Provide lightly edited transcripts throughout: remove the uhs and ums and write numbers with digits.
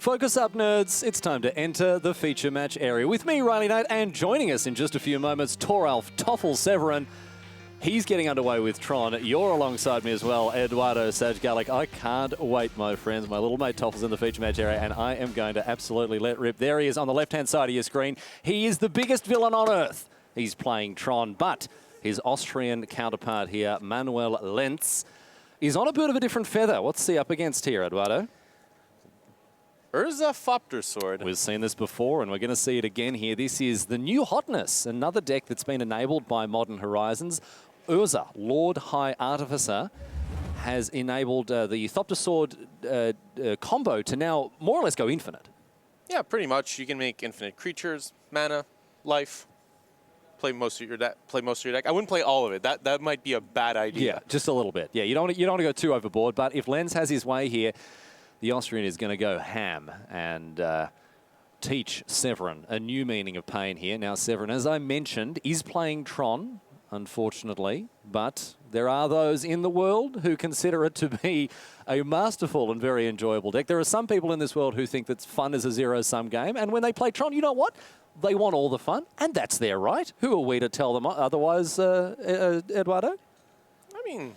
Focus up, nerds. It's time to enter the feature match area. With me, Riley Knight, and joining us in just a few moments, Thoralf Severin. He's getting underway with Tron. You're alongside me as well, Eduardo Sajgalik. I can't wait, my friends. My little mate Toffel's in the feature match area, and I am going to absolutely let rip. There he is on the left-hand side of your screen. He is the biggest villain on Earth. He's playing Tron, but his Austrian counterpart here, Manuel Lenz, is on a bit of a different feather. What's he up against here, Eduardo? Urza ThopterSword. We've seen this before, and we're going to see it again here. This is the new hotness, another deck that's been enabled by Modern Horizons. Urza, Lord High Artificer, has enabled the ThopterSword combo to now more or less go infinite. Yeah, pretty much. You can make infinite creatures, mana, life. Play most of your deck. I wouldn't play all of it. That might be a bad idea. Yeah, just a little bit. Yeah, you don't want to go too overboard. But if Lenz has his way here, the Austrian is going to go ham and teach Severin a new meaning of pain here. Now, Severin, as I mentioned, is playing Tron, unfortunately, but there are those in the world who consider it to be a masterful and very enjoyable deck. There are some people in this world who think that fun is a zero-sum game, and when they play Tron, you know what? They want all the fun, and that's their right. Who are we to tell them otherwise, Eduardo? I mean,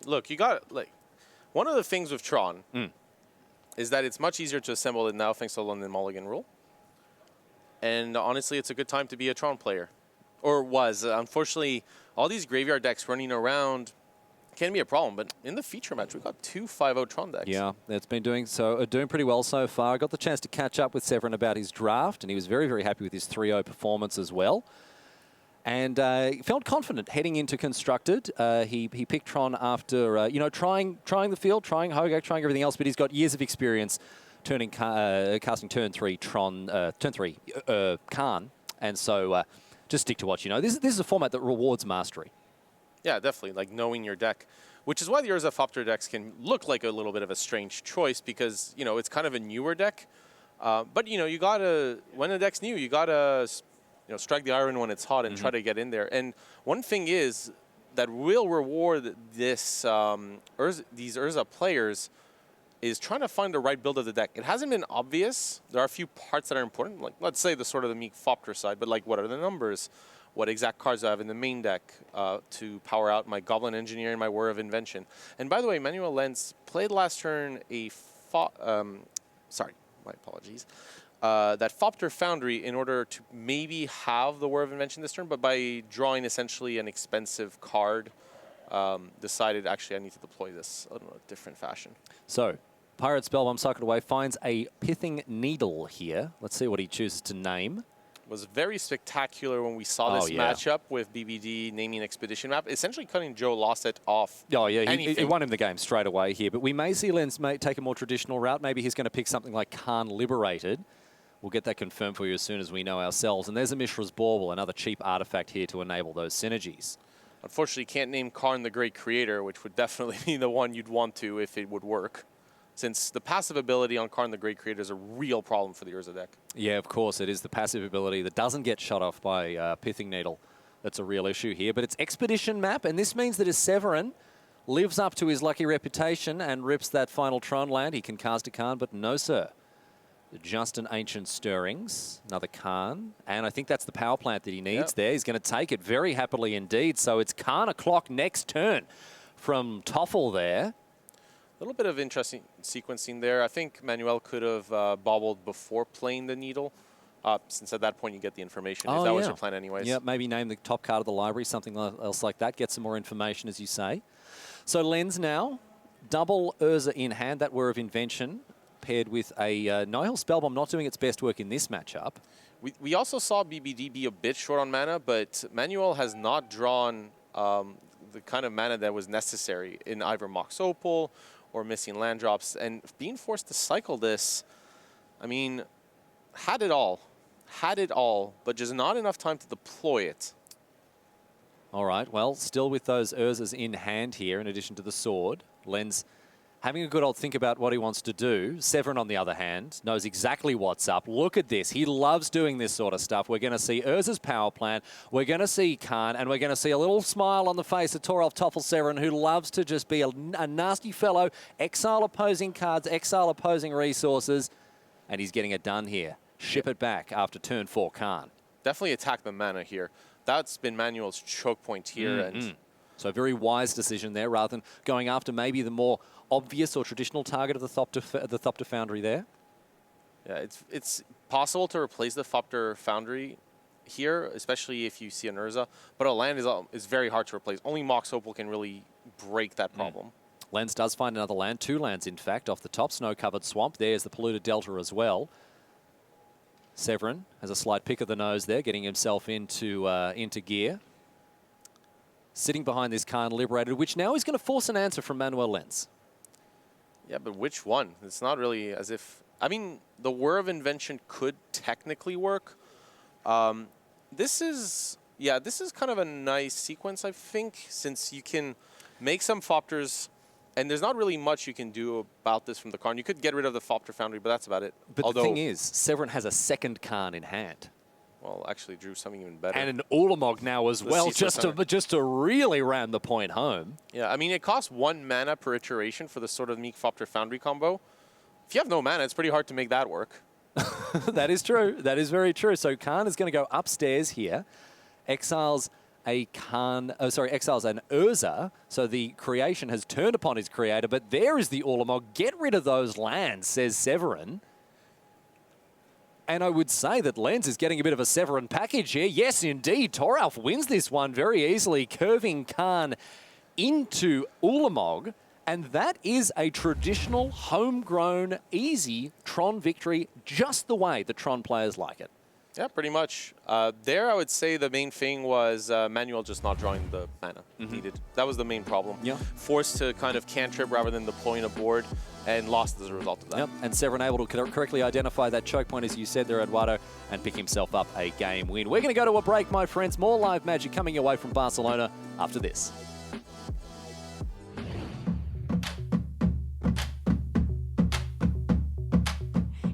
look, you got, like, one of the things with Tron is that it's much easier to assemble it now thanks to the London Mulligan rule. And honestly, it's a good time to be a Tron player. Or was. Unfortunately, all these graveyard decks running around can be a problem. But in the feature match, we got two 5-0 Tron decks. Yeah, it's been doing pretty well so far. I got the chance to catch up with Severin about his draft, and he was very, very happy with his 3-0 performance as well. And felt confident heading into Constructed. He picked Tron after trying the field, trying Hogak, trying everything else, but he's got years of experience casting turn 3 Khan, and so just stick to what you know. This is a format that rewards mastery. Yeah, definitely, like knowing your deck, which is why the Urza Thopter decks can look like a little bit of a strange choice because it's kind of a newer deck, but you gotta, when a deck's new, you gotta strike the iron when it's hot and try to get in there. And one thing is that will reward this these Urza players is trying to find the right build of the deck. It hasn't been obvious. There are a few parts that are important, like let's say the sort of the Meek Thopter side, but like what are the numbers? What exact cards do I have in the main deck to power out my Goblin Engineer and my War of Invention? And by the way, Manuel Lenz played last turn sorry, my apologies. That Thopter Foundry in order to maybe have the War of Invention this turn, but by drawing essentially an expensive card, decided actually I need to deploy this in a different fashion. So, Pirate Spellbomb socket away finds a Pithing Needle here. Let's see what he chooses to name. It was very spectacular when we saw this matchup with BBD naming Expedition Map, essentially cutting Joe Losset off. Oh, yeah, he won him the game straight away here. But we may see Lenz take a more traditional route. Maybe he's going to pick something like Khan Liberated. We'll get that confirmed for you as soon as we know ourselves. And there's a Mishra's Bauble, another cheap artifact here to enable those synergies. Unfortunately, you can't name Karn the Great Creator, which would definitely be the one you'd want to if it would work, since the passive ability on Karn the Great Creator is a real problem for the Urza deck. Yeah, of course, it is the passive ability that doesn't get shut off by Pithing Needle. That's a real issue here. But it's Expedition Map, and this means that if Severin lives up to his lucky reputation and rips that final Tron land, he can cast a Khan, but no, sir. Just an Ancient Stirrings, another Khan, and I think that's the power plant that he needs there. He's going to take it very happily indeed. So it's Khan o'clock next turn from Toffel there. A little bit of interesting sequencing there. I think Manuel could have bobbled before playing the Needle, since at that point you get the information, if that was your plan anyways. Yeah, maybe name the top card of the library, something else like that, get some more information, as you say. So Lenz now, double Urza in hand, that War of Invention, paired with a Nihil Spellbomb not doing its best work in this matchup. We also saw BBD be a bit short on mana, but Manuel has not drawn the kind of mana that was necessary in either Mox Opal or missing land drops. And being forced to cycle this, I mean, had it all, but just not enough time to deploy it. All right, well, still with those Urzas in hand here, in addition to the sword, Lenz having a good old think about what he wants to do. Severin, on the other hand, knows exactly what's up. Look at this. He loves doing this sort of stuff. We're going to see Urza's power plant. We're going to see Khan, and we're going to see a little smile on the face of Thoralf Severin, who loves to just be a nasty fellow, exile opposing cards, exile opposing resources. and he's getting it done here. Ship it back after turn 4 Khan. Definitely attack the mana here. That's been Manuel's choke point here. And so a very wise decision there, rather than going after maybe the more obvious or traditional target of the Thopter Foundry there. Yeah, it's possible to replace the Thopter Foundry here, especially if you see an Urza, but a land is very hard to replace. Only Mox Opal can really break that problem. Lenz does find another land, 2 lands in fact, off the top. Snow-covered swamp. There's the polluted delta as well. Severin has a slight pick of the nose there, getting himself into gear. Sitting behind this Khan Liberated, which now is going to force an answer from Manuel Lenz. Yeah, but which one? It's not really as if... I mean, the Whir of Invention could technically work. This is kind of a nice sequence, I think, since you can make some Thopters, and there's not really much you can do about this from the Khan. You could get rid of the Thopter Foundry, but that's about it. But the thing is, Severin has a second Khan in hand. Well, actually drew something even better. And an Ulamog now as well, just to really ram the point home. Yeah, I mean, it costs 1 mana per iteration for the sort of Meek Thopter Foundry combo. If you have no mana, it's pretty hard to make that work. That is true. That is very true. So Khan is going to go upstairs here, exiles a Khan, exiles an Urza. So the creation has turned upon his creator, but there is the Ulamog. Get rid of those lands, says Severin. And I would say that Lenz is getting a bit of a Severin package here. Yes, indeed. Thoralf wins this one very easily, curving Khan into Ulamog. And that is a traditional, homegrown, easy Tron victory, just the way the Tron players like it. Yeah, pretty much. There, I would say the main thing was Manuel just not drawing the mana needed. That was the main problem. Yeah. Forced to kind of cantrip rather than deploying a board, and lost as a result of that. Yep. And Severin able to correctly identify that choke point, as you said there, Eduardo, and pick himself up a game win. We're going to go to a break, my friends. More live magic coming away from Barcelona after this.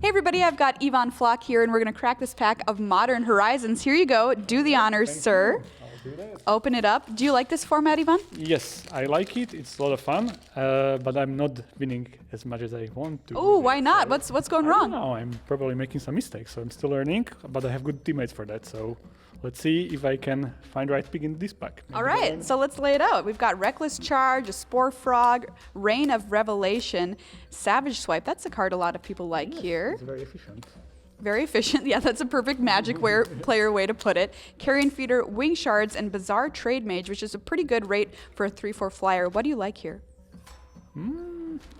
Hey everybody, I've got Ivan Flock here, and we're going to crack this pack of Modern Horizons. Here you go. Do the honors, sir. I'll do that. Open it up. Do you like this format, Ivan? Yes, I like it. It's a lot of fun, but I'm not winning as much as I want to. Oh, why not? What's going wrong? No, I'm probably making some mistakes, so I'm still learning, but I have good teammates for that, so let's see if I can find right pick in this pack. All right, so let's lay it out. We've got Reckless Charge, a Spore Frog, Reign of Revelation, Savage Swipe. That's a card a lot of people like here. It's very efficient. Very efficient. Yeah, that's a perfect Magic player way to put it. Carrion Feeder, Wing Shards, and Bizarre Trade Mage, which is a pretty good rate for a 3/4 flyer. What do you like here?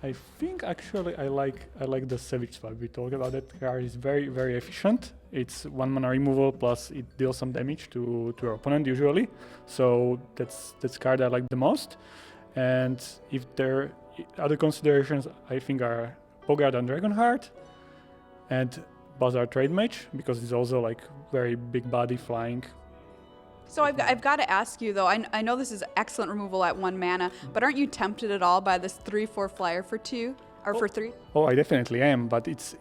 I think actually I like the Savage Swipe. We talked about that card. It's very, very efficient. It's 1 mana removal plus it deals some damage to your opponent usually. So that's card I like the most. And if there are other considerations, I think are Bogard and Dragonheart and Bazaar Trade Mage, because it's also like very big body flying. So I've got to ask you though, I know this is excellent removal at 1 mana, but aren't you tempted at all by this 3/4 flyer for 2 or for 3? Oh, I definitely am, but it's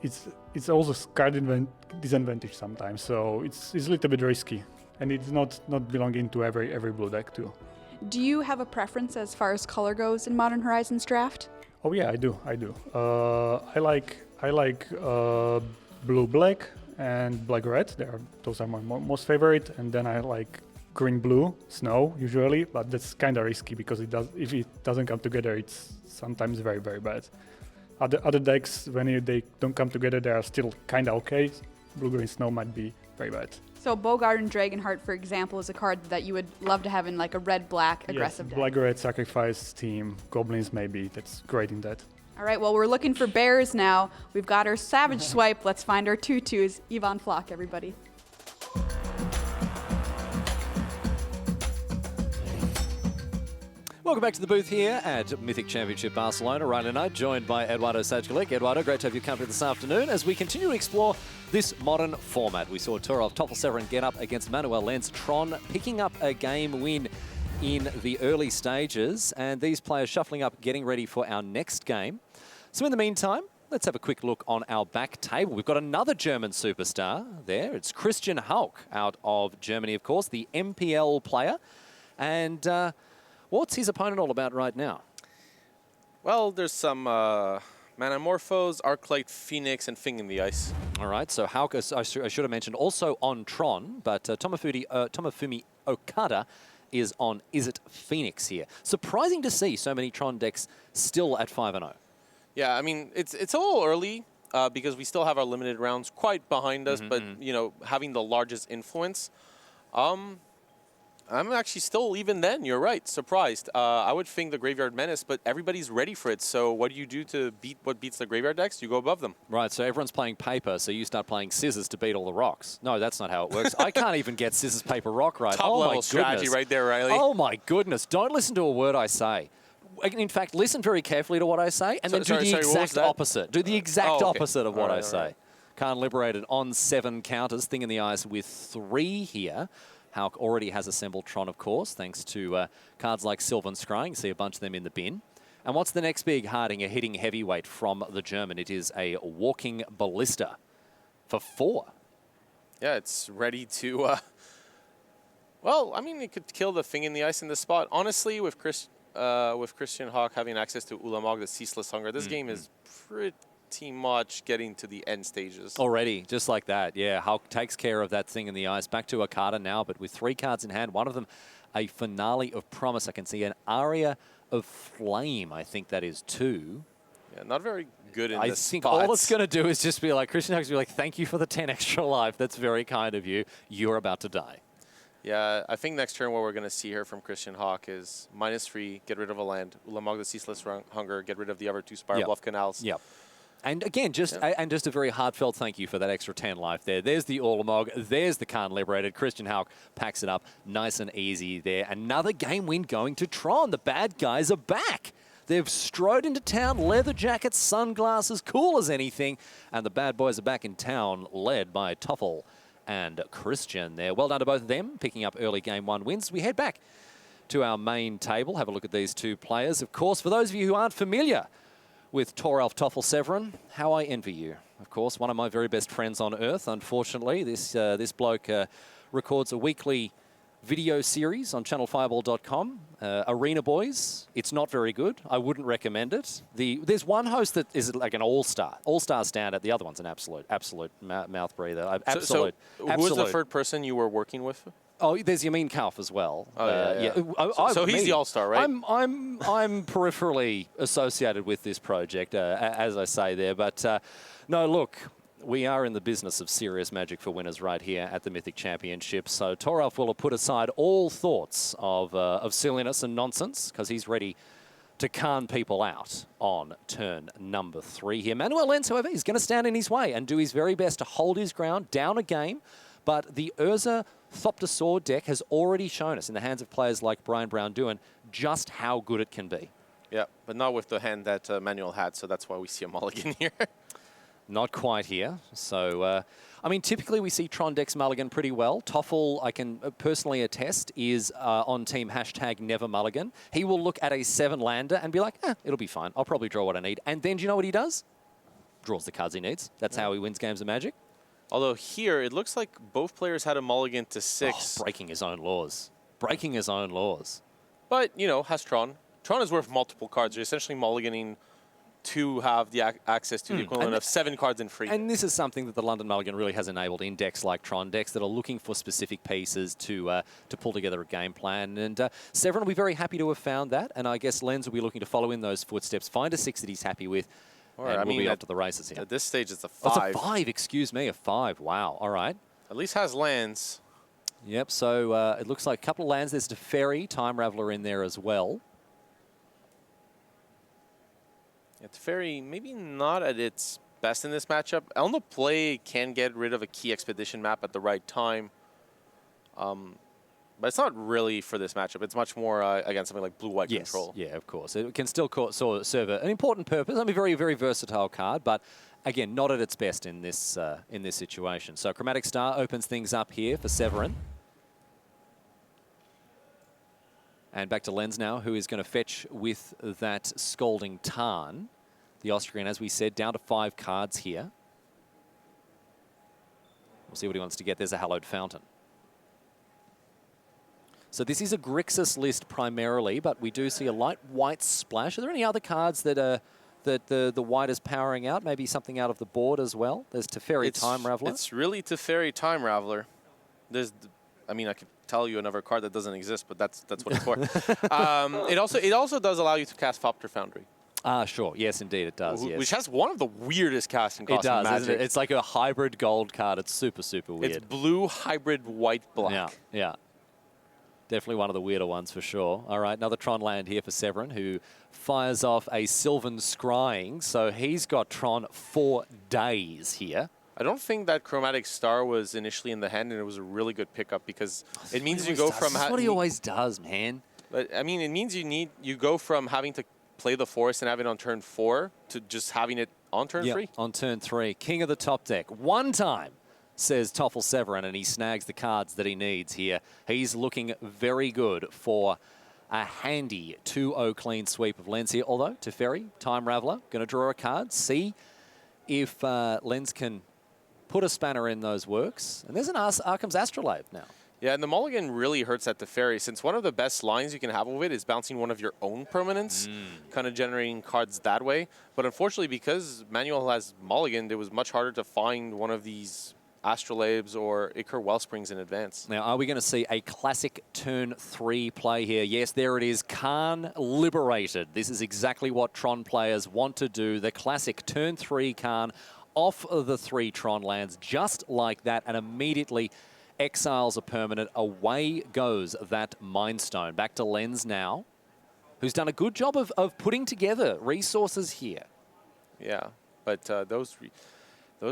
also card disadvantage sometimes, so it's a little bit risky, and it's not belonging to every blue deck too. Do you have a preference as far as color goes in Modern Horizons draft? Oh yeah, I do. I like blue black and black red. Those are my most favorite, and then I like green blue snow usually, but that's kind of risky because if it doesn't come together, it's sometimes very, very bad. Other decks, when they don't come together, they are still kind of okay. Blue green snow might be very bad. So Bogard and Dragonheart, for example, is a card that you would love to have in like a red-black aggressive deck. Black red sacrifice team, goblins maybe. That's great in that. All right, well, we're looking for bears now. We've got our Savage Swipe. Let's find our 2/2s. Ivan Flock, everybody. Welcome back to the booth here at Mythic Championship Barcelona. Ryan and I, joined by Eduardo Sajkalik. Eduardo, great to have you company this afternoon as we continue to explore this modern format. We saw Thoralf Severin get up against Manuel Lenz. Tron picking up a game win in the early stages, and these players shuffling up, getting ready for our next game. So in the meantime, let's have a quick look on our back table. We've got another German superstar there. It's Christian Hulk out of Germany, of course, the MPL player. And what's his opponent all about right now? Well, there's some Manamorphose, Arclight, Phoenix, and Fing in the Ice. All right, so Hauke, I should have mentioned, also on Tron, but Tomofumi Okada is on Is It Phoenix here. Surprising to see so many Tron decks still at 5-0. Yeah, I mean, it's a little early because we still have our limited rounds quite behind us, but, you know, having the largest influence, I'm actually still, even then, you're right, surprised. I would think the Graveyard Menace, but everybody's ready for it. So what do you do to beat what beats the Graveyard decks? You go above them. Right, so everyone's playing paper, so you start playing scissors to beat all the rocks. No, that's not how it works. I can't even get scissors, paper, rock right. Top level strategy right there, Riley. Oh my goodness, don't listen to a word I say. In fact, listen very carefully to what I say and then do the exact opposite. Do the exact opposite of what I say. Right. Khan liberated on 7 counters, Thing in the Eyes with 3 here. Hauke already has assembled Tron, of course, thanks to cards like Sylvan Scrying. You see a bunch of them in the bin. And what's the next big Harding, a hitting heavyweight from the German? It is a Walking Ballista for 4. Yeah, it's ready to... well, I mean, it could kill the Thing in the Ice in this spot. Honestly, with Christian Hauke having access to Ulamog, the Ceaseless Hunger, this game is pretty much getting to the end stages. Already, just like that. Yeah, Hauke takes care of that Thing in the Ice. Back to Okada now, but with 3 cards in hand. One of them, a Finale of Promise. I can see an Aria of Flame. I think that is 2. Yeah, not very good in this this I think spot. all it's going to do is just be like, Christian Hauke's be like, thank you for the 10 extra life. That's very kind of you. You're about to die. Yeah, I think next turn what we're going to see here from Christian Hauke is -3, get rid of a land. Ulamog, the Ceaseless Hunger, get rid of the other 2 Spiral Bluff Canals. Yep. And again, just a very heartfelt thank you for that extra 10 life there. There's the Ulamog, there's the Khan liberated. Christian Hauke packs it up nice and easy there. Another game win going to Tron. The bad guys are back. They've strode into town, leather jackets, sunglasses, cool as anything. And the bad boys are back in town, led by Toffel and Christian there. Well done to both of them, picking up early game 1 wins. We head back to our main table, have a look at these 2 players. Of course, for those of you who aren't familiar with Thoralf Severin, how I envy you. Of course, one of my very best friends on earth, unfortunately. This bloke records a weekly video series on channelfireball.com, Arena Boys. It's not very good. I wouldn't recommend it. There's one host that is like an all-star standard. The other one's an absolute mouth breather. So who was the third person you were working with? Oh, there's Yamin Kauf as well. Oh, yeah. So he's the all-star, right? I'm peripherally associated with this project, as I say there. But no, look, we are in the business of serious magic for winners right here at the Mythic Championship. So Thoralf will have put aside all thoughts of silliness and nonsense because he's ready to calm people out on turn number 3 here. Manuel Lenz, however, is going to stand in his way and do his very best to hold his ground, down a game. But the Urza ThopterSword deck has already shown us in the hands of players like Brian Brown-Duin just how good it can be. Yeah, but not with the hand that Manuel had, so that's why we see a mulligan here. Not quite here. So, I mean, typically we see Tron decks mulligan pretty well. Toffel, I can personally attest, is on team #NeverMulligan. He will look at a 7-lander and be like, it'll be fine. I'll probably draw what I need. And then do you know what he does? Draws the cards he needs. That's how he wins games of Magic. Although here, it looks like both players had a mulligan to 6. Oh, breaking his own laws. Breaking his own laws. But, you know, has Tron. Tron is worth multiple cards. You're essentially mulliganing to have the access to the equivalent of 7 cards in free. And this is something that the London Mulligan really has enabled in decks like Tron, decks that are looking for specific pieces to pull together a game plan. And Severin will be very happy to have found that. And I guess Lenz will be looking to follow in those footsteps, find a 6 that he's happy with. And we'll be off to the races here. At this stage, it's a 5. Oh, it's a 5, excuse me, a 5. Wow, all right. At least has lands. Yep, so it looks like a couple of lands. There's Teferi, Time Raveler in there as well. Yeah, Teferi, maybe not at its best in this matchup. Elna Play can get rid of a key expedition map at the right time. But it's not really for this matchup. It's much more against something like blue-white control. Yeah, of course. It can still serve an important purpose. I mean, very, very versatile card, but again, not at its best in this situation. So Chromatic Star opens things up here for Severin. And back to Lenz now, who is going to fetch with that Scalding Tarn. The Austrian, as we said, down to 5 cards here. We'll see what he wants to get. There's a Hallowed Fountain. So this is a Grixis list primarily, but we do see a light white splash. Are there any other cards that are that the white is powering out? Maybe something out of the board as well? There's Teferi Time Raveler. It's really Teferi Time Raveler. I mean, I could tell you another card that doesn't exist, but that's what it's for. It also does allow you to cast Thopter Foundry. Ah, sure. Yes, indeed, it does. Yes. Which has one of the weirdest casting It costs in does, Magic. isn't it? It's like a hybrid gold card. It's super, super weird. It's blue hybrid white black. Yeah, yeah. Definitely one of the weirder ones for sure. All right, another Tron land here for Severin, who fires off a Sylvan Scrying. So he's got Tron for days here. I don't think that Chromatic Star was initially in the hand, and it was a really good pickup because it means you go from... That's what he always does, man. But I mean, it means you go from having to play the forest and have it on turn 4 to just having it on turn 3. On turn 3. King of the top deck. One time, says Thoralf Severin, and he snags the cards that he needs here. He's looking very good for a handy 2-0 clean sweep of Lenz here. Although, Teferi, Time Raveler, going to draw a card. See if Lenz can put a spanner in those works. And there's an Arkham's Astrolabe now. Yeah, and the mulligan really hurts at Teferi, since one of the best lines you can have with it is bouncing one of your own permanents, kind of generating cards that way. But unfortunately, because Manuel has mulliganed, it was much harder to find one of these Astrolabes or Ichor Wellsprings in advance. Now, are we going to see a classic turn 3 play here? Yes, there it is. Karn Liberated. This is exactly what Tron players want to do. The classic turn 3 Karn off of the 3 Tron lands, just like that, and immediately exiles a permanent. Away goes that Mind Stone. Back to Lenz now, who's done a good job of putting together resources here. Yeah, but those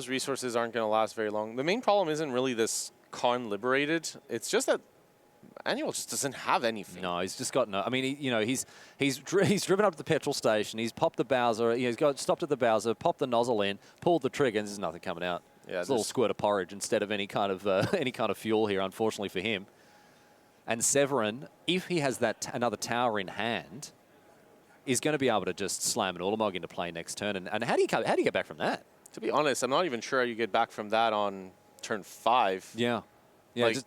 resources aren't going to last very long. The main problem isn't really this Karn Liberated. It's just that Manuel just doesn't have anything. No, he's just got no. I mean, he's driven up to the petrol station. He's popped the Bowser. He's stopped at the Bowser, popped the nozzle in, pulled the trigger, and there's nothing coming out. Yeah, it's a little squirt of porridge instead of any kind of fuel here, unfortunately for him. And Severin, if he has another tower in hand, is going to be able to just slam an Ulamog into play next turn. And how do you get back from that? To be honest, I'm not even sure how you get back from that on turn 5. Yeah, like,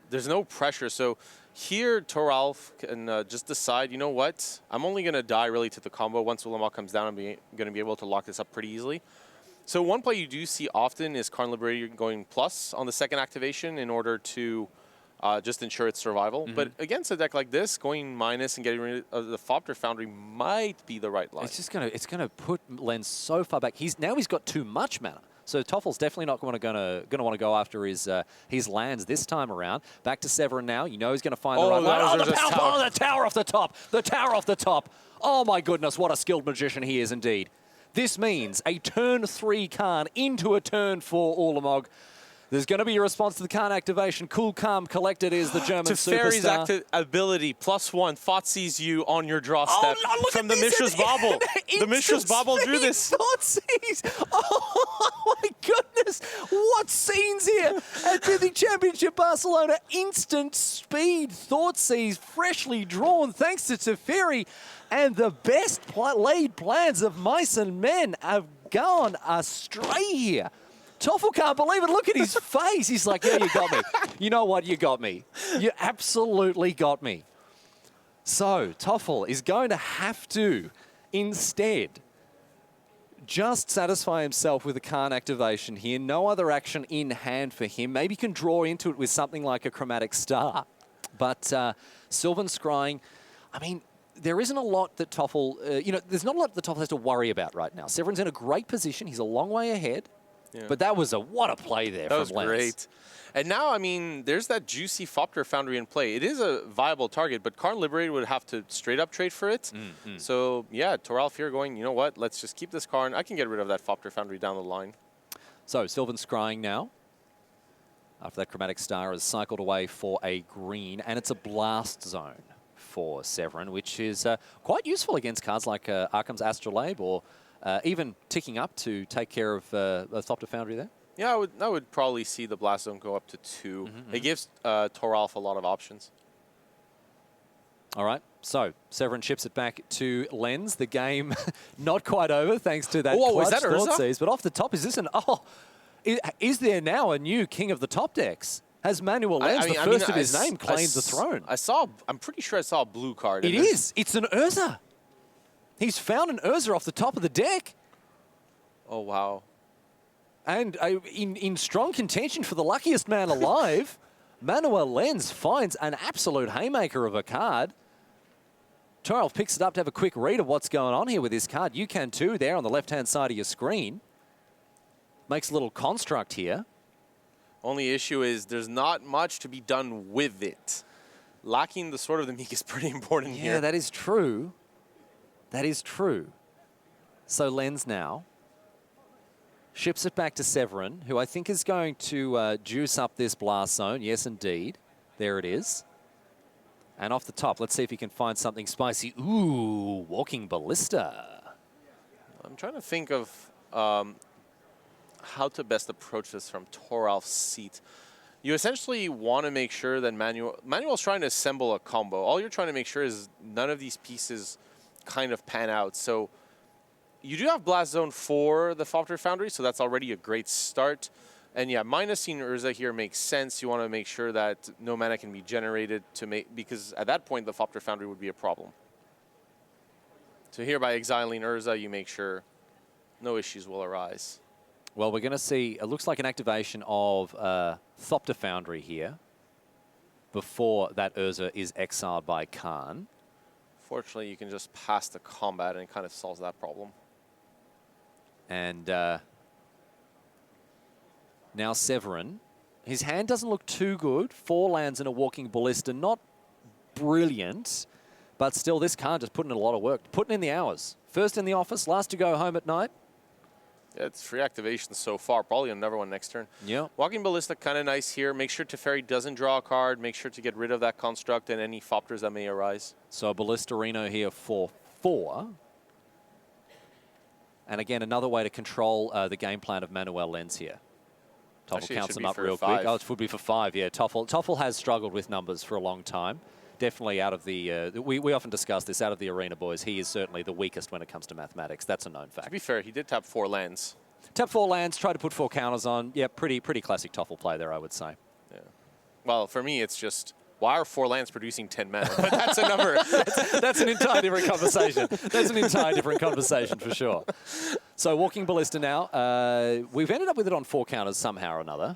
there's no pressure. So here, Thoralf can just decide, you know what? I'm only going to die really to the combo. Once Ulamog comes down, I'm going to be able to lock this up pretty easily. So one play you do see often is Karn Liberator going plus on the second activation in order to just ensure its survival. But against a deck like this, going minus and getting rid of the Thopter Foundry might be the right line. It's gonna put Lenz so far back. He's got too much mana. So Toffel's definitely not going to want to go after his lands this time around. Back to Severin now. You know he's going to find the right line. The tower off the top. The tower off the top. Oh my goodness, what a skilled magician he is indeed. This means a turn 3 Karn into a turn 4 Ulamog. There's going to be a response to the Karn activation. Cool, calm, collected is the German superstar. Teferi's ability, +1, Thoughtseize you on your draw step from the Mishra's Bauble. The Mishra's Bauble drew this. Thoughtseize! Oh my goodness! What scenes here at Mythic Championship Barcelona. Instant speed. Thoughtseize freshly drawn thanks to Teferi. And the best laid plans of mice and men have gone astray here. Toffel can't believe it. Look at his face. He's like, yeah, you got me. You know what? You got me. You absolutely got me. So Toffel is going to have to, instead, just satisfy himself with a Karn activation here. No other action in hand for him. Maybe he can draw into it with something like a Chromatic Star. But Sylvan Scrying, I mean, there isn't a lot that Toffel, there's not a lot that Toffel has to worry about right now. Severin's in a great position. He's a long way ahead. Yeah. But that was what a play there from Lenz. That was great. And now, I mean, there's that juicy Thopter Foundry in play. It is a viable target, but Karn Liberated would have to straight up trade for it. So, yeah, Thoralf here going, you know what, let's just keep this Karn. I can get rid of that Thopter Foundry down the line. So, Sylvan Scrying now. After that Chromatic Star has cycled away for a green, and it's a blast zone for Severin, which is quite useful against cards like Arkham's Astrolabe or even ticking up to take care of the Thopter Foundry there. Yeah, I would probably see the blast zone go up to 2. It gives Thoralf a lot of options. All right, so Severin chips it back to Lenz. The game not quite over thanks to that clutch Thoughtseize, but off the top, is this is there now a new king of the top decks? Has Manuel Lenz, the first of his name, claimed the throne? I'm pretty sure I saw a blue card. It is. It's an Urza. He's found an Urza off the top of the deck. Oh, wow. And in strong contention for the luckiest man alive, Manuel Lenz finds an absolute haymaker of a card. Thoralf picks it up to have a quick read of what's going on here with this card. You can too, there on the left-hand side of your screen. Makes a little construct here. Only issue is there's not much to be done with it. Lacking the Sword of the Meek is pretty important here. Yeah, that is true. That is true. So Lenz now ships it back to Severin, who I think is going to juice up this blast zone. Yes, indeed. There it is. And off the top, let's see if he can find something spicy. Ooh, Walking Ballista. I'm trying to think of how to best approach this from Thoralf's seat. You essentially want to make sure that Manuel's trying to assemble a combo. All you're trying to make sure is none of these pieces kind of pan out. So you do have Blast Zone for the Thopter Foundry, so that's already a great start. And yeah, minusing Urza here makes sense. You want to make sure that no mana can be generated to make, because at that point the Thopter Foundry would be a problem. So here by exiling Urza, you make sure no issues will arise. Well, we're going to see, it looks like an activation of Thopter Foundry here before that Urza is exiled by Khan. Fortunately, you can just pass the combat and it kind of solves that problem. And now Severin. His hand doesn't look too good. 4 lands and a Walking Ballista. Not brilliant, but still this card just putting in a lot of work. Putting in the hours. First in the office, last to go home at night. Yeah, it's free activation so far. Probably another one next turn. Yeah. Walking Ballista, kind of nice here. Make sure Teferi doesn't draw a card. Make sure to get rid of that construct and any Thopters that may arise. So a Ballisterino here for 4. And again, another way to control the game plan of Manuel Lenz here. Toffel counts them up real quick. Oh, it would be for 5, yeah. Toffel has struggled with numbers for a long time. Definitely out of the, we often discuss this, out of the arena boys, he is certainly the weakest when it comes to mathematics. That's a known fact. To be fair, he did tap 4 lands. Tap 4 lands, try to put 4 counters on. Yeah, pretty classic Toffel play there, I would say. Yeah. Well, for me, it's just, why are 4 lands producing 10 mana? But that's a number. That's an entirely different conversation. That's an entirely different conversation for sure. So Walking Ballista now. We've ended up with it on 4 counters somehow or another.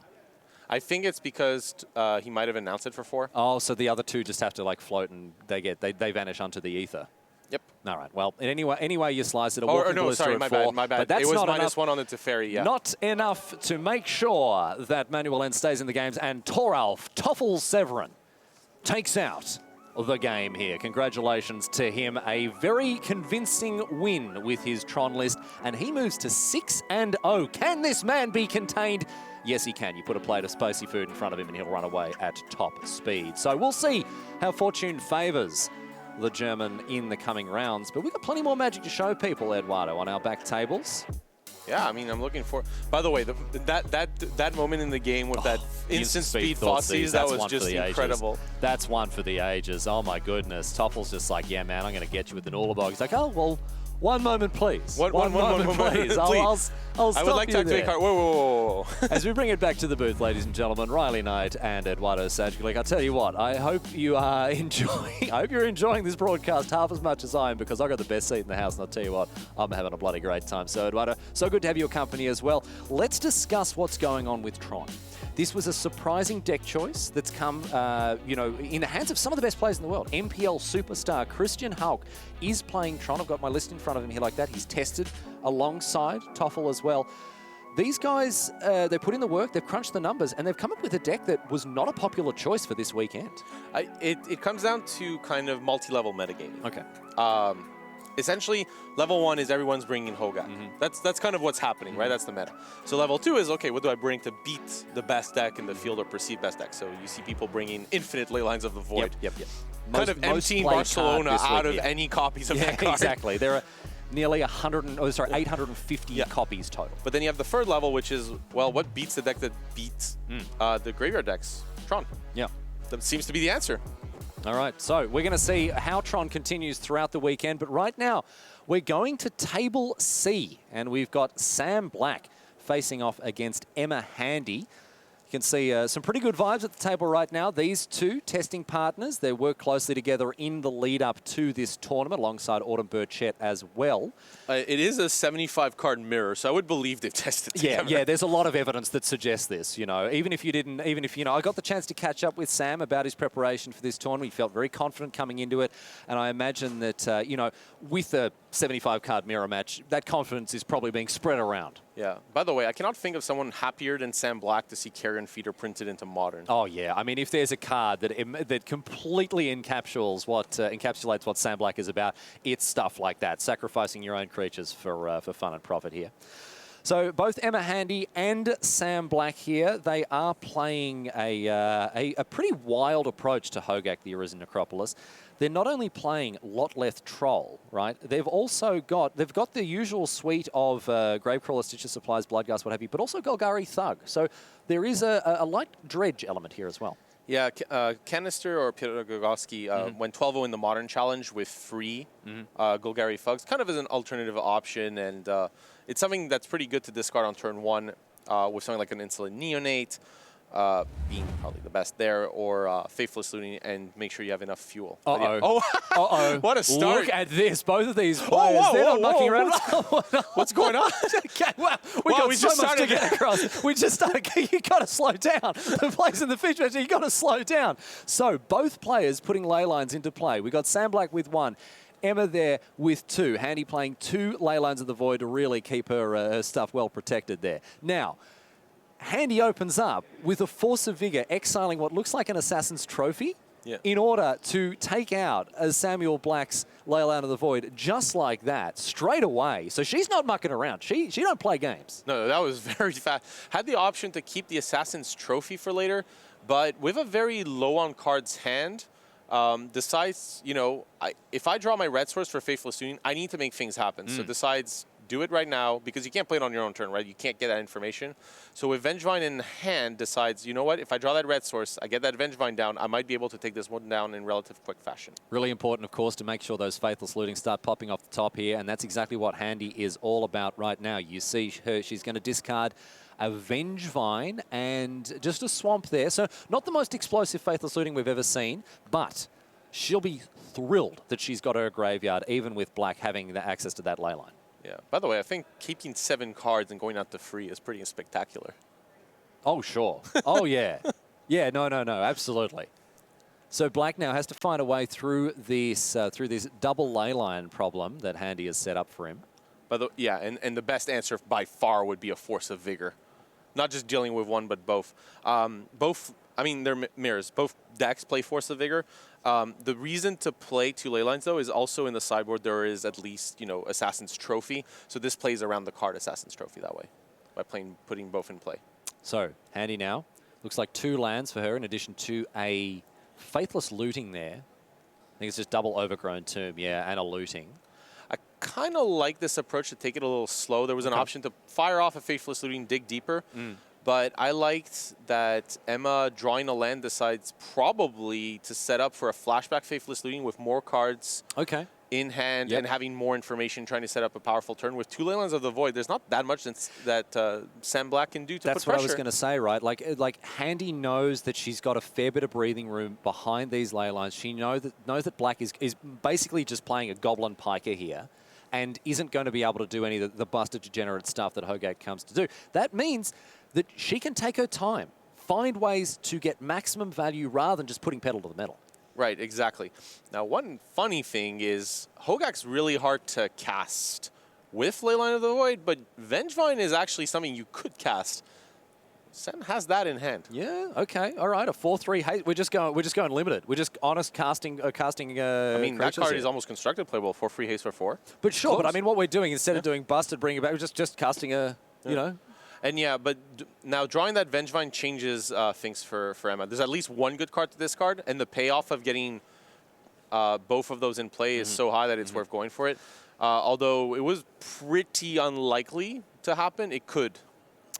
I think it's because he might have announced it for 4. Oh, so the other 2 just have to like float and they vanish onto the ether. Yep. All right. Well, anyway you slice it. Oh, no, sorry, my bad. But that's it was -1 on the Teferi, yeah. Not enough to make sure that Manuel Lenz stays in the games, and Thoralf Severin takes out the game here. Congratulations to him. A very convincing win with his Tron list, and he moves to 6-0. Can this man be contained? Yes, he can. You put a plate of spicy food in front of him and he'll run away at top speed. So we'll see how fortune favours the German in the coming rounds. But we've got plenty more Magic to show people, Eduardo, on our back tables. Yeah, I mean, I'm looking for... By the way, that moment in the game with that instant speed Thoughtseize, that was just incredible. That's one for the ages. Oh, my goodness. Toffel's just like, yeah, man, I'm going to get you with an Ulabog. He's like, oh, well... One moment, please. One moment, please. I'll stop I would like to activate card. Whoa. As we bring it back to the booth, ladies and gentlemen, Riley Knight and Eduardo Sajkulik, I'll tell you what, I hope you are enjoying. I hope you're enjoying this broadcast half as much as I am, because I've got the best seat in the house, and I'll tell you what, I'm having a bloody great time. So, Eduardo, so good to have your company as well. Let's discuss what's going on with Tron. This was a surprising deck choice that's come, in the hands of some of the best players in the world. MPL superstar Christian Hulk is playing Tron. I've got my list in front of him here like that. He's tested alongside Toffel as well. These guys, they put in the work, they've crunched the numbers, and they've come up with a deck that was not a popular choice for this weekend. It comes down to kind of multi-level metagaming. Okay. Essentially, level 1 is everyone's bringing Hoga. That's kind of what's happening, right? That's the meta. So level 2 is, okay, what do I bring to beat the best deck in the field or perceived best deck? So you see people bringing infinite Ley Lines of the Void. Yep. Kind of emptying Barcelona out of any copies of that card. Exactly. There are nearly 850 copies total. But then you have the third level, which is, well, what beats the deck that beats the graveyard decks? Tron. Yeah. That seems to be the answer. All right, so we're going to see how Tron continues throughout the weekend, but right now we're going to Table C, and we've got Sam Black facing off against Emma Handy. You can see some pretty good vibes at the table right now. These two testing partners, they work closely together in the lead up to this tournament alongside Autumn Burchett as well. It is a 75-card mirror, so I would believe they've tested together. Yeah, there's a lot of evidence that suggests this, you know. Even if, I got the chance to catch up with Sam about his preparation for this tournament. He felt very confident coming into it. And I imagine that, with a 75-card mirror match, that confidence is probably being spread around. Yeah. By the way, I cannot think of someone happier than Sam Black to see Carrion Feeder printed into Modern. Oh, yeah. I mean, if there's a card that completely encapsulates what Sam Black is about, it's stuff like that, sacrificing your own creatures for fun and profit here. So both Emma Handy and Sam Black here, they are playing a pretty wild approach to Hogak, the Arisen Necropolis. They're not only playing Lotleth Troll, right? They've got the usual suite of Gravecrawler, Stitcher Supplies, Bloodgust, what have you, but also Golgari Thug. So there is a light dredge element here as well. Yeah, Canister or Piotr Gogowski went 12-0 in the Modern Challenge with free Golgari Thugs, kind of as an alternative option, and it's something that's pretty good to discard on turn 1 with something like an Insolent Neonate, being probably the best there, or Faithless Looting, and make sure you have enough fuel. Uh-oh. Oh, what a start. Look at this. Both of these players, they're not mucking around. What's going on? Okay, well, we got so much to get across. We just started. You got to slow down. The players in the fish match, you got to slow down. So both players putting ley lines into play. We got Sam Black with 1. Emma there with 2. Handy playing 2 ley lines of the void to really keep her stuff well protected there. Now, Handy opens up with a Force of Vigor, exiling what looks like an Assassin's Trophy in order to take out Samuel Black's Leyline of the Void just like that, straight away. So she's not mucking around. She don't play games. No, that was very fast. Had the option to keep the Assassin's Trophy for later, but with a very low on cards hand, decides, if I draw my red source for Faithless Union, I need to make things happen. So decides, do it right now, because you can't play it on your own turn, right? You can't get that information. So with Vengevine in hand, decides, you know what? If I draw that red source, I get that Vengevine down, I might be able to take this one down in relative quick fashion. Really important, of course, to make sure those Faithless Looting start popping off the top here, and that's exactly what Handy is all about right now. You see her, she's going to discard a Vengevine and just a Swamp there. So not the most explosive Faithless Looting we've ever seen, but she'll be thrilled that she's got her graveyard, even with Black having the access to that ley line. Yeah. By the way, I think keeping 7 cards and going out to free is pretty spectacular. Oh, sure. Oh, yeah. Yeah, no, absolutely. So Black now has to find a way through this double ley line problem that Handy has set up for him. And the best answer by far would be a Force of Vigor. Not just dealing with one, but both. They're mirrors. Both decks play Force of Vigor. The reason to play 2 ley lines, though, is also in the sideboard there is at least, Assassin's Trophy. So this plays around the card Assassin's Trophy that way by putting both in play. So Handy now. Looks like 2 lands for her in addition to a Faithless Looting there. I think it's just double Overgrown Tomb, and a Looting. I kind of like this approach to take it a little slow. There was an option to fire off a Faithless Looting, dig deeper. But I liked that Emma, drawing a land, decides probably to set up for a flashback Faithless Looting with more cards in hand and having more information, trying to set up a powerful turn. With 2 Leylands of the Void, there's not that much that Sam Black can do to put pressure. That's what I was going to say, right? Like Handy knows that she's got a fair bit of breathing room behind these Leylines. She knows that Black is basically just playing a Goblin Piker here and isn't going to be able to do any of the busted degenerate stuff that Hogak comes to do. That means that she can take her time, find ways to get maximum value rather than just putting pedal to the metal. Right, exactly. Now, one funny thing is Hogak's really hard to cast with Leyline of the Void, but Vengevine is actually something you could cast. Sam has that in hand. Yeah. Okay. All right. A 4/3 haste. We're just going limited. We're just honest casting. That card is almost constructed playable. 4/3 haste for 4. But sure. Close. But I mean, what we're doing instead of doing busted, bring it back. We're just casting a. You know. And but now drawing that Vengevine changes things for Emma. There's at least 1 good card to this card, and the payoff of getting both of those in play is so high that it's worth going for it. Although it was pretty unlikely to happen, it could.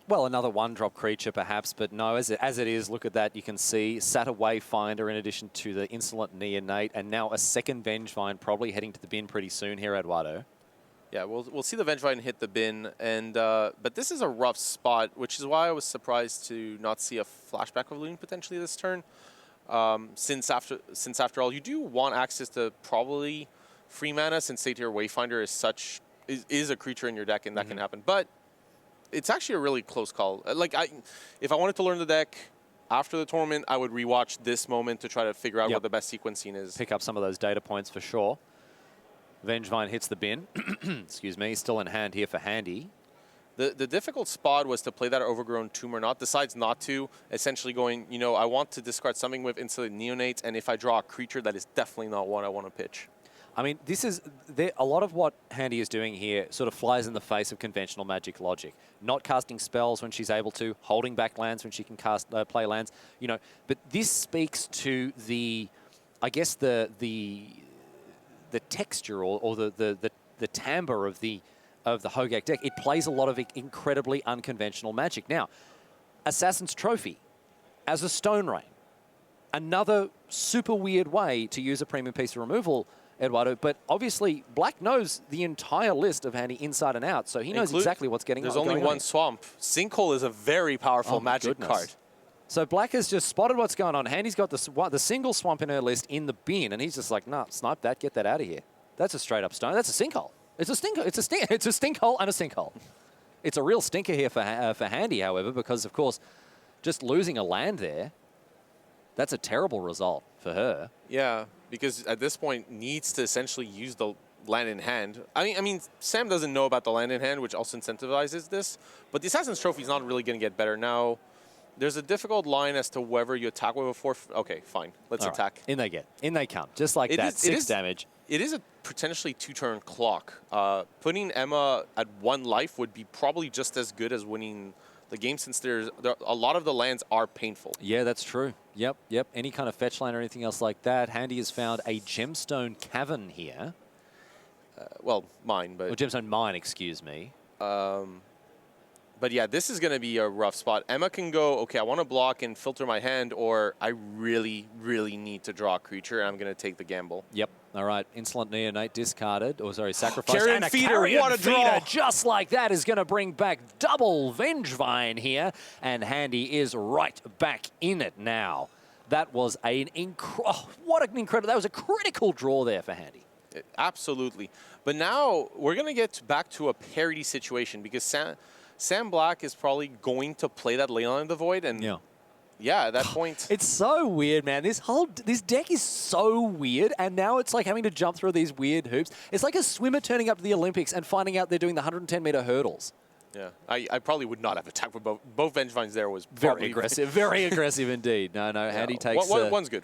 Well, another 1-drop creature perhaps, but no, as it is, look at that. You can see Sata Wayfinder in addition to the Insolent Neonate, and now a second Vengevine probably heading to the bin pretty soon here, Eduardo. Yeah, we'll see the Vengevine hit the bin, and but this is a rough spot, which is why I was surprised to not see a flashback of Loon potentially this turn. Since after all, you do want access to probably free mana, since Satyr Wayfinder is a creature in your deck, and that can happen. But it's actually a really close call. Like if I wanted to learn the deck after the tournament, I would rewatch this moment to try to figure out what the best sequencing is. Pick up some of those data points for sure. Vengevine hits the bin. Excuse me, still in hand here for Handy. The difficult spot was to play that Overgrown Tomb or not. Decides not to, essentially going, you know, I want to discard something with Insulated Neonates, and if I draw a creature, that is definitely not what I want to pitch. I mean, this is a lot of what Handy is doing here sort of flies in the face of conventional Magic logic. Not casting spells when she's able to, holding back lands when she can play lands. You know, but this speaks to the, I guess the texture or the timbre of the Hogak deck. It plays a lot of incredibly unconventional Magic. Now, Assassin's Trophy as a Stone Rain, another super weird way to use a premium piece of removal, Eduardo, but obviously Black knows the entire list of Handy inside and out, so he knows exactly what's getting on. There's only one swamp. Sinkhole is a very powerful Magic card. So Black has just spotted what's going on. Handy's got the single swamp in her list in the bin, and he's just like, nah, snipe that, get that out of here. That's a straight up stone. That's a sinkhole. It's a stinker. It's a stinkhole and a sinkhole. It's a real stinker here for Handy, however, because of course, just losing a land there, that's a terrible result for her. Yeah, because at this point needs to essentially use the land in hand. I mean, Sam doesn't know about the land in hand, which also incentivizes this. But the Assassin's Trophy is not really going to get better now. There's a difficult line as to whether you attack with a 4. Okay, fine. Let's attack. In they get. In they come. Just like that. 6 damage. It is a potentially 2-turn clock. Putting Emma at 1 life would be probably just as good as winning the game, since a lot of the lands are painful. Yeah, that's true. Yep. Any kind of fetch line or anything else like that. Handy has found a Gemstone Cavern here. Well, mine, but... Or Gemstone Mine, excuse me. But yeah, this is going to be a rough spot. Emma can go, okay, I want to block and filter my hand, or I really, really need to draw a creature, and I'm going to take the gamble. Yep. All right. Insolent Neonate discarded. Or sorry, sacrificed. Carrion Feeder, what a draw! Just like that is going to bring back double Vengevine here. And Handy is right back in it now. That was an what an incredible... That was a critical draw there for Handy. Absolutely. But now we're going to get back to a parity situation, because Sam Black is probably going to play that Leyline of the Void, and yeah, at that point... It's so weird, man. This deck is so weird, and now it's like having to jump through these weird hoops. It's like a swimmer turning up to the Olympics and finding out they're doing the 110-meter hurdles. Yeah, I probably would not have attacked with both Vengevines there. Was very aggressive. Very aggressive indeed. No, Handy takes... One's good.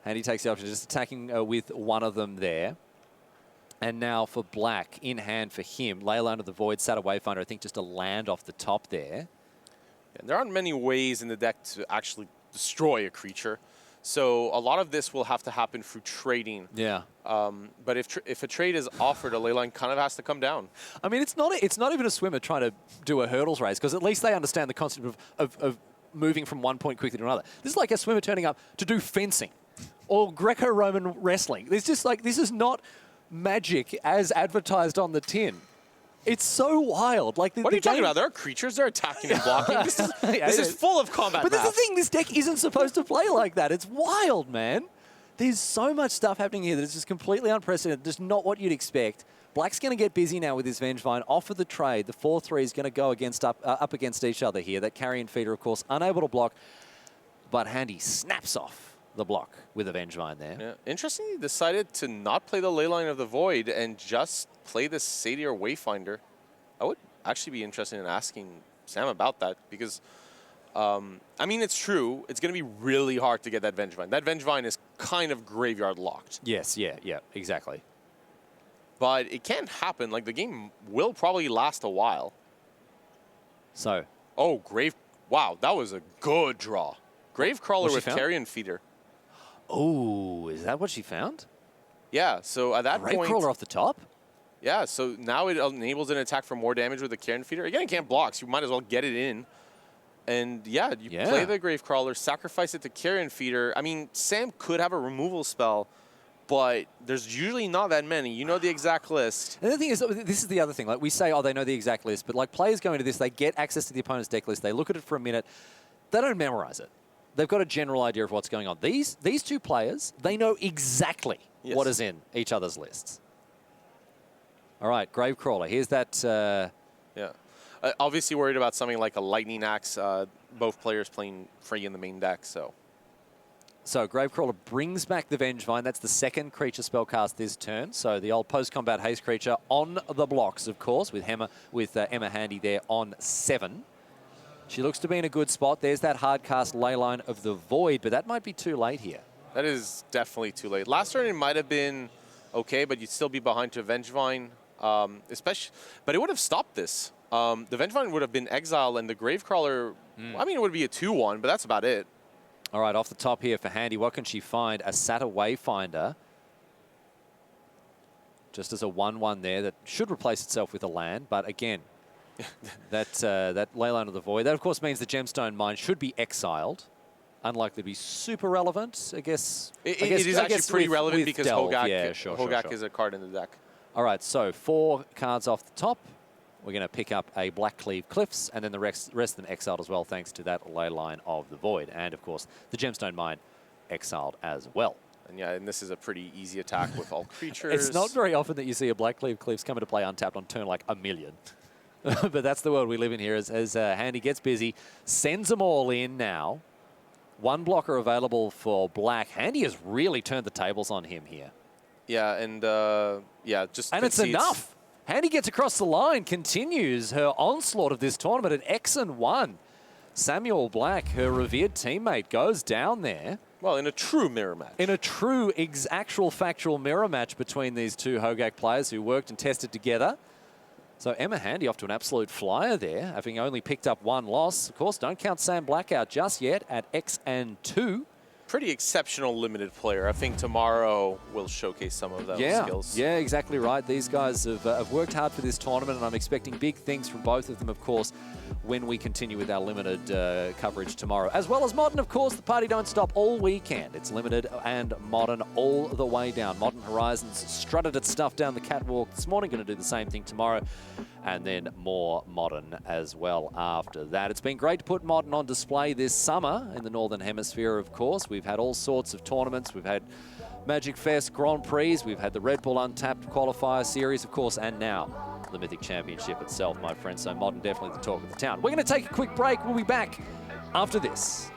Handy takes the option, just attacking with one of them there. And now for Black, in hand for him, Leyline of the Void, Satyr Wayfinder, I think just a land off the top there. Yeah, there aren't many ways in the deck to actually destroy a creature. So a lot of this will have to happen through trading. Yeah. But if a trade is offered, a Leyline kind of has to come down. I mean, it's not even a swimmer trying to do a hurdles race, because at least they understand the concept of moving from one point quickly to another. This is like a swimmer turning up to do fencing or Greco-Roman wrestling. It's just like, this is not Magic as advertised on the tin. It's so wild. Like what are you talking about? There are creatures. They're attacking and blocking. This is full of combat. But that's the thing. This deck isn't supposed to play like that. It's wild, man. There's so much stuff happening here that is just completely unprecedented. Just not what you'd expect. Black's going to get busy now with his Vengevine. Off of the trade, the 4-3 is going to go up against each other here. That Carrion Feeder, of course, unable to block. But Handy snaps off the block with a Vengevine there. Yeah. Interestingly, decided to not play the Leyline of the Void and just play the Satyr Wayfinder. I would actually be interested in asking Sam about that, because, I mean, it's true. It's going to be really hard to get that Vengevine. That Vengevine is kind of graveyard locked. Yes, yeah, exactly. But it can't happen. Like, the game will probably last a while. So. Oh, wow, that was a good draw. Gravecrawler with Carrion Feeder. Oh, is that what she found? Yeah, so at that point... Gravecrawler off the top? Yeah, so now it enables an attack for more damage with the Carrion Feeder. Again, it can't block, so you might as well get it in. And yeah, you play the Gravecrawler, sacrifice it to Carrion Feeder. I mean, Sam could have a removal spell but there's usually not that many. You know the exact list. And the thing is, this is the other thing. Like we say, oh, they know the exact list, but like players go into this, they get access to the opponent's deck list, they look at it for a minute, they don't memorize it. They've got a general idea of what's going on. These two players, they know exactly what is in each other's lists. All right, Gravecrawler. Here's that. Yeah. Obviously worried about something like a Lightning Axe. Both players playing free in the main deck, so. So Gravecrawler brings back the Vengevine. That's the second creature spell cast this turn. So the old post-combat haste creature on the blocks, of course, with Emma Handy there on 7. She looks to be in a good spot. There's that hard cast Leyline of the Void, but that might be too late here. That is definitely too late. Last turn it might have been okay, but you'd still be behind to Vengevine, especially. But it would have stopped this. The Vengevine would have been exiled, and the Gravecrawler, I mean, it would be a 2-1, but that's about it. All right, off the top here for Handy, what can she find? A Sata Wayfinder. Just as a 1-1 there that should replace itself with a land, but again, that Leyline of the Void. That, of course, means the Gemstone Mine should be exiled. Unlikely to be super relevant, I guess. It is actually pretty relevant because Delve. Hogak is a card in the deck. All right, so 4 cards off the top. We're going to pick up a Blackcleave Cliffs, and then the rest of them exiled as well, thanks to that Leyline of the Void. And, of course, the Gemstone Mine exiled as well. And yeah, and this is a pretty easy attack with all creatures. It's not very often that you see a Blackcleave Cliffs come into play untapped on turn like 1,000,000. But that's the world we live in here as Handy gets busy, sends them all in now. 1 blocker available for Black. Handy has really turned the tables on him here. Yeah, and yeah, just and concedes. It's enough. Handy gets across the line, continues her onslaught of this tournament at X&1. Samuel Black, her revered teammate, goes down there. Well, in a true mirror match. In a true, actual, factual mirror match between these two Hogak players who worked and tested together. So Emma Handy off to an absolute flyer there, having only picked up 1 loss. Of course, don't count Sam Black out just yet at X&2. Pretty exceptional limited player. I think tomorrow will showcase some of those skills. Yeah, exactly right. These guys have worked hard for this tournament, and I'm expecting big things from both of them, of course, when we continue with our limited coverage tomorrow. As well as Modern, of course, the party don't stop all weekend. It's limited and Modern all the way down. Modern Horizons strutted its stuff down the catwalk this morning, going to do the same thing tomorrow, and then more Modern as well after that. It's been great to put Modern on display this summer in the Northern Hemisphere, of course. We've had all sorts of tournaments. We've had Magic Fest Grand Prix. We've had the Red Bull Untapped Qualifier Series, of course, and now the Mythic Championship itself, my friends. So Modern definitely the talk of the town. We're going to take a quick break. We'll be back after this.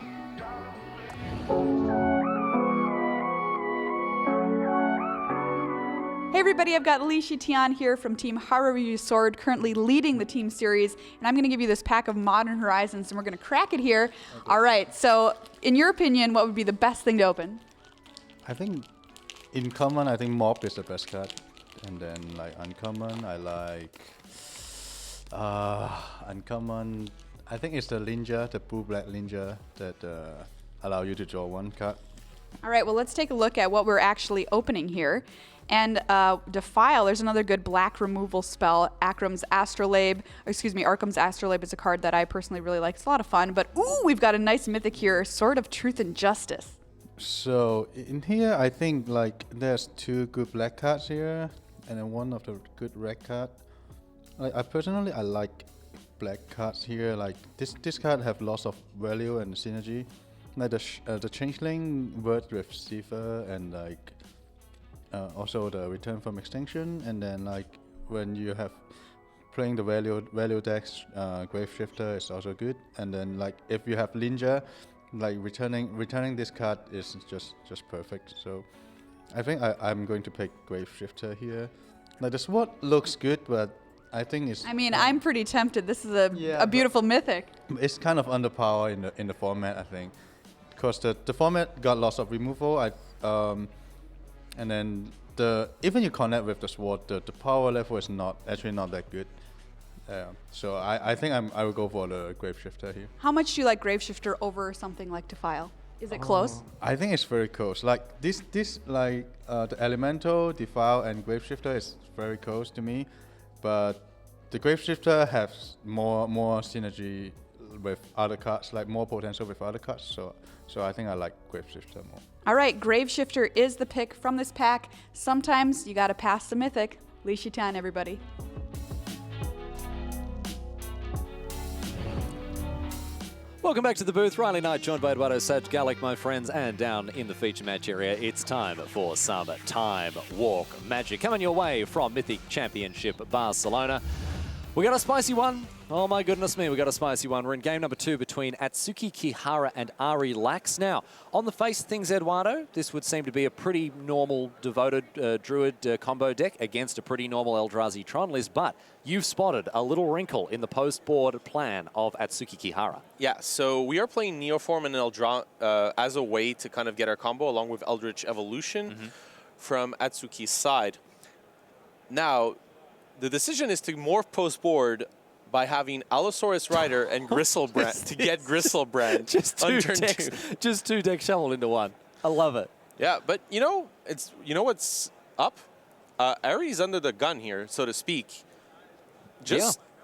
Hey everybody, I've got Alicia Tian here from Team Haruyu Sword, currently leading the team series, and I'm going to give you this pack of Modern Horizons, and we're going to crack it here. Okay. All right, so in your opinion, what would be the best thing to open? I think in common, I think Mob is the best card. And then like uncommon, I like uncommon. I think it's the Ninja, the blue-black Ninja that allow you to draw 1 card. All right, well, let's take a look at what we're actually opening here. And Defile, there's another good black removal spell. Arkham's Astrolabe is a card that I personally really like. It's a lot of fun. But, ooh, we've got a nice mythic here, Sword of Truth and Justice. So in here, I think like there's 2 good black cards here, and then 1 of the good red card. Like I like black cards here. Like this card have lots of value and synergy. Like the Changeling word with Cipher and like also the Return from Extinction, and then like when you have playing the value decks, Graveshifter is also good. And then like if you have Ninja, like returning this card is just perfect. So I think I'm going to pick Graveshifter here. Like the sword looks good, but I think it's. I mean, I'm pretty tempted. This is a beautiful mythic. It's kind of underpowered in the format, I think, because the format got lots of removal. And then even you connect with the sword, the power level is actually not that good. So I think I will go for the Graveshifter here. How much do you like Graveshifter over something like Defile? Is it close? I think it's very close. Like this like the Elemental, Defile, and Graveshifter is very close to me, but the Graveshifter has more synergy with other cards, like more potential with other cards. So I think I like Grave Shifter more. All right, Grave Shifter is the pick from this pack. Sometimes you got to pass the Mythic. Li Shitan, everybody. Welcome back to the booth. Riley Knight, joined by Eduardo Saj Gallic, my friends, and down in the feature match area, it's time for some Time Walk Magic. Coming your way from Mythic Championship Barcelona. We got a spicy one. Oh my goodness me, we got a spicy one. We're in game number 2 between Atsuki Kihara and Ari Lax. Now, on the face of things, Eduardo, this would seem to be a pretty normal devoted Druid combo deck against a pretty normal Eldrazi Tron list, but you've spotted a little wrinkle in the post-board plan of Atsuki Kihara. Yeah, so we are playing Neoform and Eldra as a way to kind of get our combo along with Eldritch Evolution from Atsuki's side. Now, the decision is to morph post-board by having Allosaurus Rider and Gristlebrand to get Gristlebrand on turn 2. Just 2 decks shoveled into one. I love it. Yeah, but you know what's up? Ari's under the gun here, so to speak.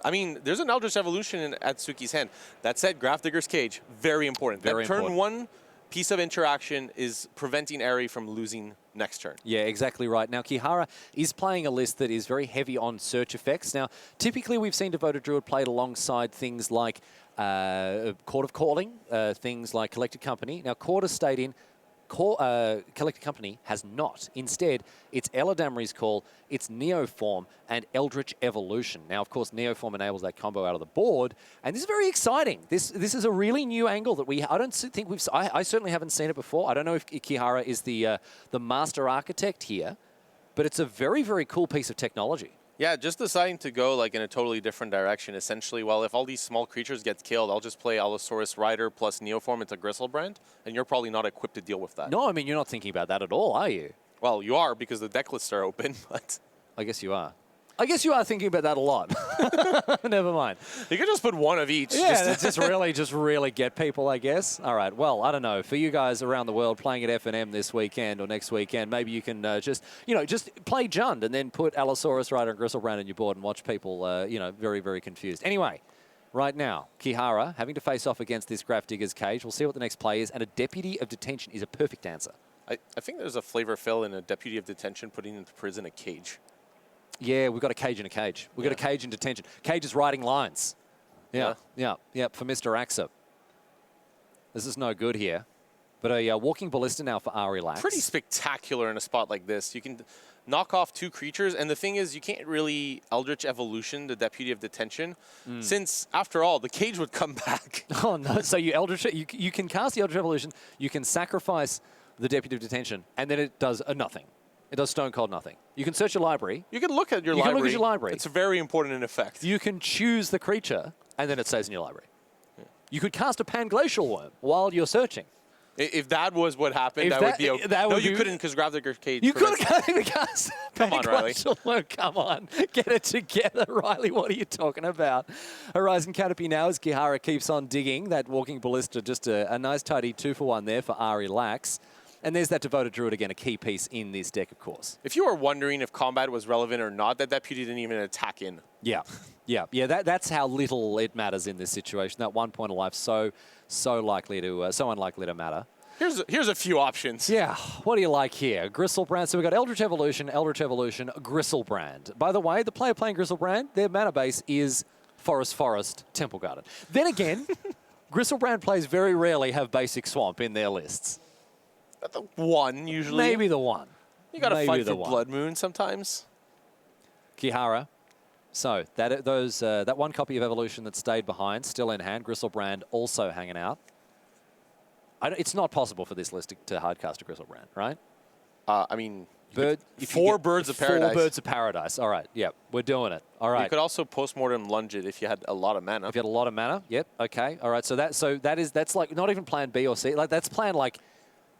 I mean, there's an Eldritch Evolution in Atsuki's hand. That said, Grafdigger's Cage, very important. Very that turn important. 1 piece of interaction is preventing Ari from losing next turn. Yeah, exactly right. Now, Kihara is playing a list that is very heavy on search effects. Now, typically we've seen Devoted Druid played alongside things like Court of Calling, things like Collected Company. Now, Court has stayed in. Collected Company has not. Instead, it's Eladamri's Call, it's Neoform, and Eldritch Evolution. Now, of course, Neoform enables that combo out of the board, and this is very exciting. This is a really new angle that I don't think I certainly haven't seen it before. I don't know if Kihara is the master architect here, but it's a very, very cool piece of technology. Yeah, just deciding to go like in a totally different direction. Essentially, well, if all these small creatures get killed, I'll just play Allosaurus Rider plus Neoform into Gristlebrand, and you're probably not equipped to deal with that. No, I mean, you're not thinking about that at all, are you? Well, you are because the deck lists are open, but... I guess you are. I guess you are thinking about that a lot. Never mind. You could just put one of each. Yeah, just really get people, I guess. All right, well, I don't know. For you guys around the world playing at F&M this weekend or next weekend, maybe you can just play Jund and then put Allosaurus Rider and Gristlebrand on your board and watch people, very, very confused. Anyway, right now, Kihara having to face off against this Grafdigger's Cage. We'll see what the next play is, and a Deputy of Detention is a perfect answer. I think there's a flavor fill in a Deputy of Detention putting into prison a cage. Yeah, we've got a cage in a cage. We've got a cage in detention. Cage is writing lines. Yeah, for Mr. Axer. This is no good here. But a Walking Ballista now for Ari Lax. Pretty spectacular in a spot like this. You can knock off 2 creatures, and the thing is, you can't really Eldritch Evolution the Deputy of Detention, since, after all, the cage would come back. Oh, no. So you can cast the Eldritch Evolution, you can sacrifice the Deputy of Detention, and then it does nothing. It does stone cold nothing. You can search your library. You can look at your library. You can look at your library. It's very important in effect. You can choose the creature, and then it stays in your library. Yeah. You could cast a Panglacial Worm while you're searching. If that was what happened, that would be okay. No, you couldn't because Grafdigger's Cage. You couldn't cast Come on, Riley. Worm. Come on. Get it together, Riley. What are you talking about? Horizon Canopy now as Kihara keeps on digging. That Walking Ballista, just a nice tidy 2-for-1 there for Ari Lax. And there's that Devoted Druid again, a key piece in this deck, of course. If you were wondering if combat was relevant or not, that Deputy didn't even attack in. Yeah. That's how little it matters in this situation. That 1 point of life so unlikely to matter. Here's a few options. Yeah. What do you like here? Gristlebrand. So we've got Eldritch Evolution, Gristlebrand. By the way, the player playing Gristlebrand, their mana base is Forest, Temple Garden. Then again, Gristlebrand players very rarely have basic Swamp in their lists. Not the one, usually. Maybe the one. You got to fight for Blood Moon sometimes. Kihara. So that 1 copy of Evolution that stayed behind, still in hand. Gristlebrand also hanging out. It's not possible for this list to hardcast a Gristlebrand, right? I mean, 4 Birds of Paradise. 4 Birds of Paradise. All right. Yep. We're doing it. All right. You could also postmortem lunge it if you had a lot of mana. If you had a lot of mana. Yep. Okay. All right. So that's like not even plan B or C. Like that's plan like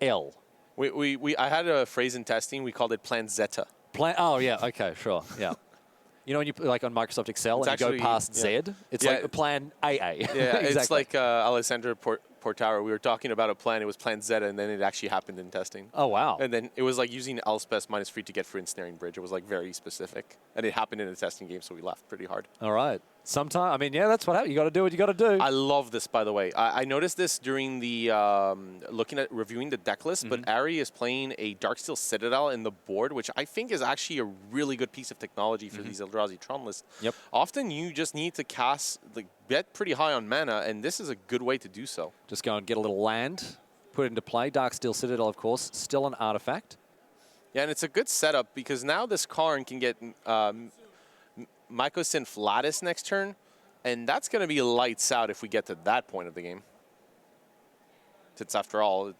L. I had a phrase in testing. We called it Plan Zeta. Oh yeah. Okay. Sure. Yeah. You know when you like on Microsoft Excel and you go past Z, it's like Plan AA. Yeah. Exactly. It's like Alessandra Portaro. We were talking about a plan. It was Plan Zeta, and then it actually happened in testing. Oh wow. And then it was like using Elspeth -3 to get for Ensnaring Bridge. It was like very specific, and it happened in a testing game, so we laughed pretty hard. All right. Sometimes, I mean, yeah, that's what happens. You got to do what you got to do. I love this, by the way. I noticed this during the reviewing the deck list, but Ari is playing a Darksteel Citadel in the board, which I think is actually a really good piece of technology for these Eldrazi Tron lists. Yep. Often you just need to cast, like, bet pretty high on mana, and this is a good way to do so. Just go and get a little land, put it into play. Darksteel Citadel, of course, still an artifact. Yeah, and it's a good setup because now this Karn can get Mycosynth Lattice next turn, and that's going to be lights out if we get to that point of the game. It's, after all,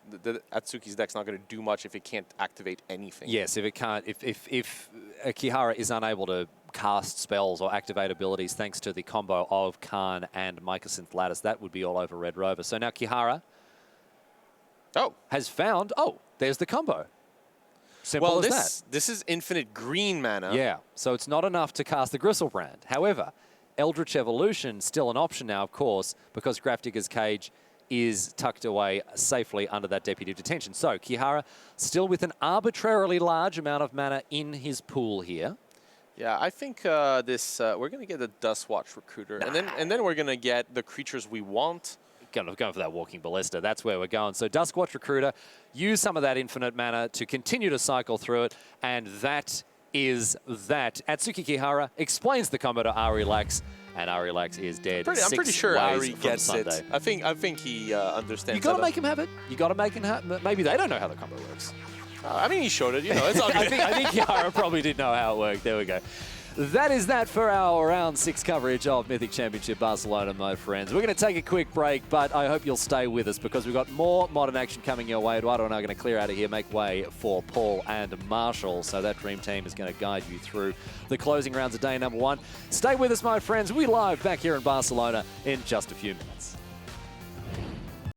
Atsuki's deck's not going to do much if it can't activate anything. Yes, if it can't, if Kihara is unable to cast spells or activate abilities thanks to the combo of Karn and Mycosynth Lattice, that would be all over Red Rover. So now Kihara has found, there's the combo. Simple as that. This is infinite green mana. Yeah, so it's not enough to cast the Gristlebrand. However, Eldritch Evolution still an option now, of course, because Grafdigger's Cage is tucked away safely under that Deputy of Detention. So Kihara still with an arbitrarily large amount of mana in his pool here. Yeah, I think we're going to get the Dustwatch Recruiter, and then we're going to get the creatures we want. Going for that Walking Ballista. That's where we're going. So Duskwatch Recruiter, use some of that infinite mana to continue to cycle through it, and that is that. Atsuki Kihara explains the combo to Ari Lax, and Ari Lax is dead. I'm pretty sure Ari gets Sunday. it. I think he understands. You got to make him have it. You got to make him have. Maybe they don't know how the combo works. I mean, he showed it. You know, it's all good. I think Kihara probably did know how it worked. There we go. That is that for our round 6 coverage of Mythic Championship Barcelona, my friends. We're going to take a quick break, but I hope you'll stay with us because we've got more modern action coming your way. Eduardo and I are going to clear out of here, make way for Paul and Marshall. So that dream team is going to guide you through the closing rounds of day number 1. Stay with us, my friends. We're live back here in Barcelona in just a few minutes.